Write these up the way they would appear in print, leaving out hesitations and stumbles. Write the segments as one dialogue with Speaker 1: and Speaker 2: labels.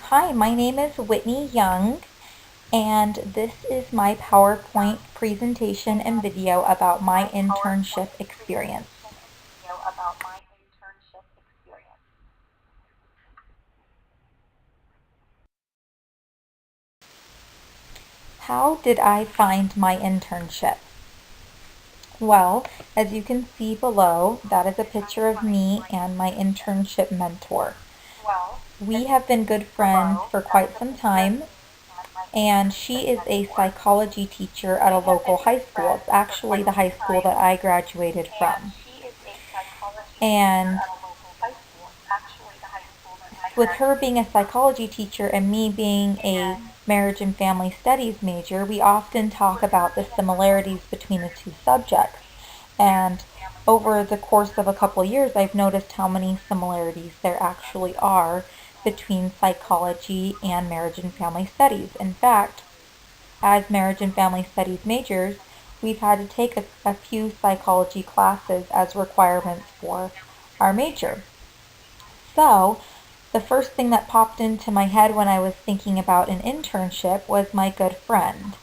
Speaker 1: Hi, my name is Whitney Young, and this is my PowerPoint presentation and video about my internship experience. How did I find my internship? Well, as you can see below, that is a picture of me and my internship mentor. We have been good friends for quite some time, and she is a psychology teacher at a local high school. It's actually the high school that I graduated from. And with her being a psychology teacher and me being a marriage and family studies major, we often talk about the similarities between the two subjects. And over the course of a couple years, I've noticed how many similarities there actually are between psychology and marriage and family studies. In fact, as marriage and family studies majors, we've had to take a few psychology classes as requirements for our major. So, the first thing that popped into my head when I was thinking about an internship was my good friend.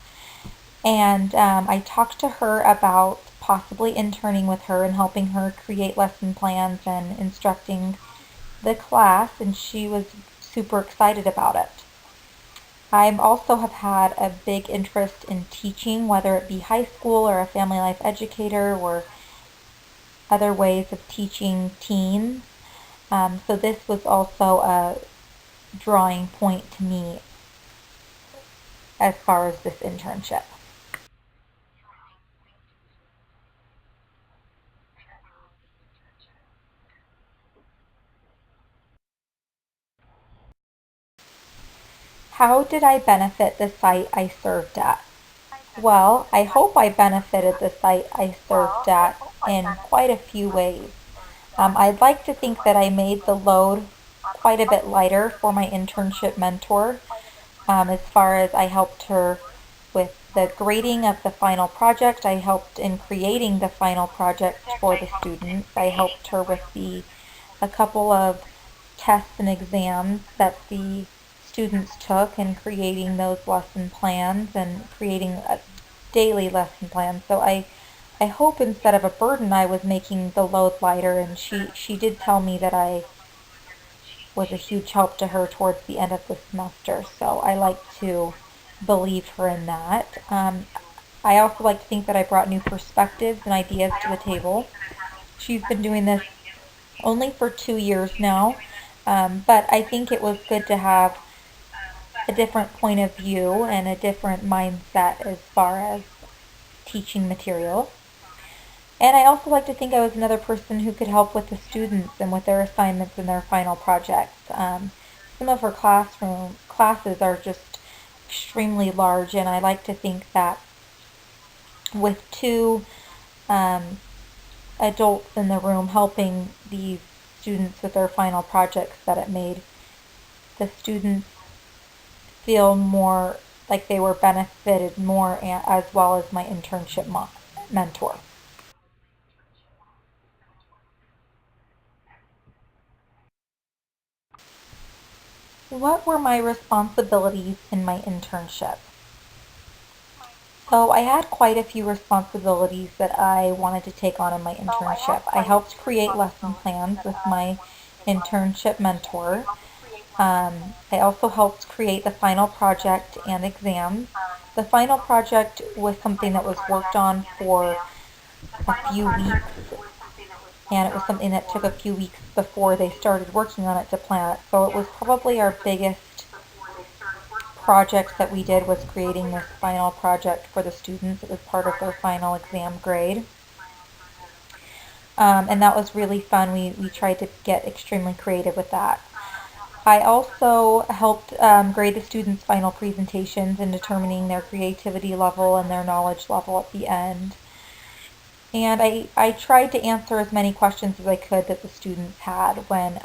Speaker 1: And I talked to her about possibly interning with her and helping her create lesson plans and instructing the class, and she was super excited about it. I also have had a big interest in teaching, whether it be high school or a family life educator or other ways of teaching teens. So this was also a drawing point to me as far as this internship. How did I benefit the site I served at? Well, I hope I benefited the site I served at in quite a few ways. I'd like to think that I made the load quite a bit lighter for my internship mentor, as far as I helped her with the grading of the final project. I helped in creating the final project for the students. I helped her with a couple of tests and exams that the students took and creating those lesson plans and creating a daily lesson plan. So I hope instead of a burden, I was making the load lighter, and she did tell me that I was a huge help to her towards the end of the semester. So I like to believe her in that. I also like to think that I brought new perspectives and ideas to the table. She's been doing this only for 2 years now, but I think it was good to have a different point of view and a different mindset as far as teaching material. And I also like to think I was another person who could help with the students and with their assignments and their final projects. Some of her classes are just extremely large, and I like to think that with two um, adults in the room helping these students with their final projects, that it made the students feel more like they were benefited more, as well as my internship mentor. What were my responsibilities in my internship? So I had quite a few responsibilities that I wanted to take on in my internship. I helped create lesson plans with my internship mentor. I also helped create the final project and exams. The final project was something that was worked on for a few weeks, and it was something that took a few weeks before they started working on it to plan it. So it was probably our biggest project that we did, was creating this final project for the students. It was part of their final exam grade. And that was really fun. We tried to get extremely creative with that. I also helped grade the students' final presentations and determining their creativity level and their knowledge level at the end. And I tried to answer as many questions as I could that the students had. When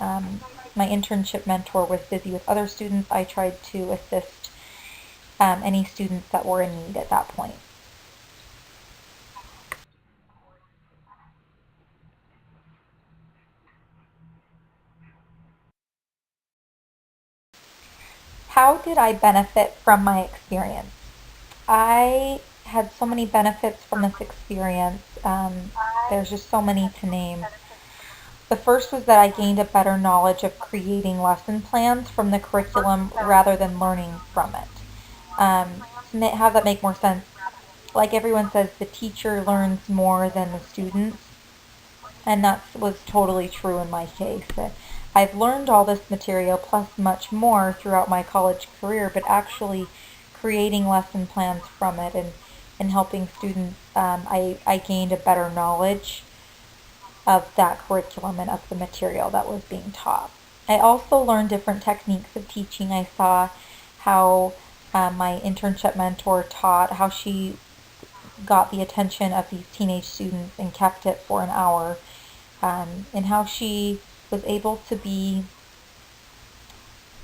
Speaker 1: my internship mentor was busy with other students, I tried to assist any students that were in need at that point. How did I benefit from my experience? I had so many benefits from this experience. There's just so many to name. The first was that I gained a better knowledge of creating lesson plans from the curriculum rather than learning from it. To have that make more sense, like everyone says, the teacher learns more than the students, and that was totally true in my case. I've learned all this material plus much more throughout my college career, but actually creating lesson plans from it and helping students, I gained a better knowledge of that curriculum and of the material that was being taught. I also learned different techniques of teaching. I saw how my internship mentor taught, how she got the attention of these teenage students and kept it for an hour, and how she was able to be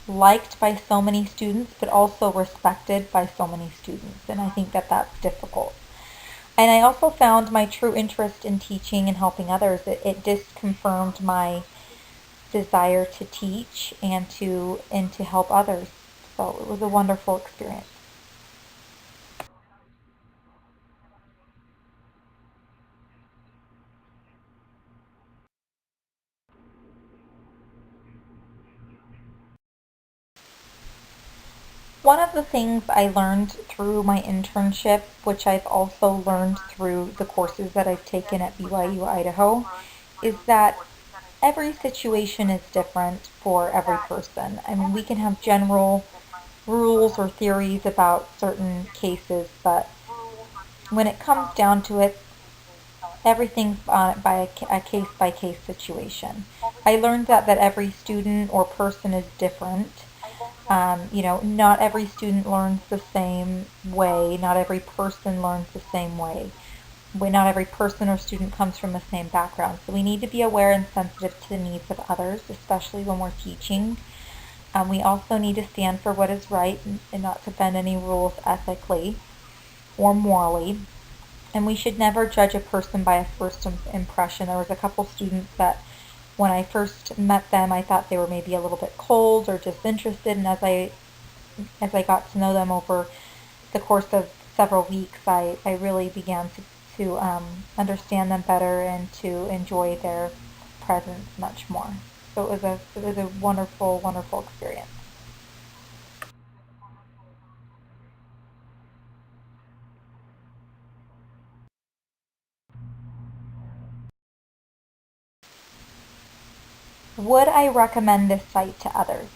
Speaker 1: liked by so many students, but also respected by so many students. And I think that that's difficult. And I also found my true interest in teaching and helping others. It just confirmed my desire to teach and to help others. So it was a wonderful experience. One of the things I learned through my internship, which I've also learned through the courses that I've taken at BYU Idaho, is that every situation is different for every person. I mean, we can have general rules or theories about certain cases, but when it comes down to it, everything's by a case by case situation. I learned that every student or person is different. Not every student learns the same way. Not every person learns the same way. Not every person or student comes from the same background. So we need to be aware and sensitive to the needs of others, especially when we're teaching. We also need to stand for what is right and not to bend any rules ethically or morally. And we should never judge a person by a first impression. There was a couple students that when I first met them, I thought they were maybe a little bit cold or disinterested. And as I got to know them over the course of several weeks, I really began to understand them better and to enjoy their presence much more. So it was a wonderful, wonderful experience. Would I recommend this site to others?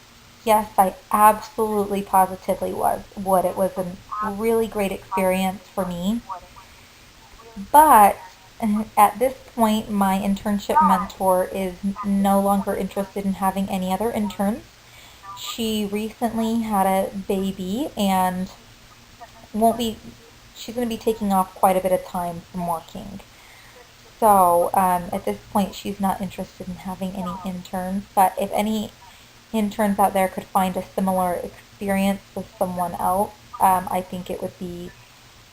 Speaker 1: Yes, I absolutely positively would. It was a really great experience for me. But at this point, my internship mentor is no longer interested in having any other interns. She recently had a baby and won't be, she's going to be taking off quite a bit of time from working. So at this point, she's not interested in having any interns. But if any interns out there could find a similar experience with someone else, I think it would be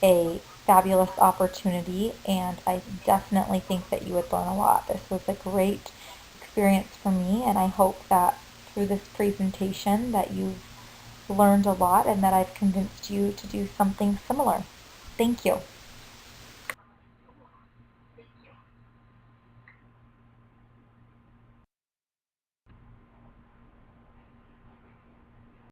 Speaker 1: a fabulous opportunity, and I definitely think that you would learn a lot. This was a great experience for me, and I hope that through this presentation that you've learned a lot and that I've convinced you to do something similar. Thank you.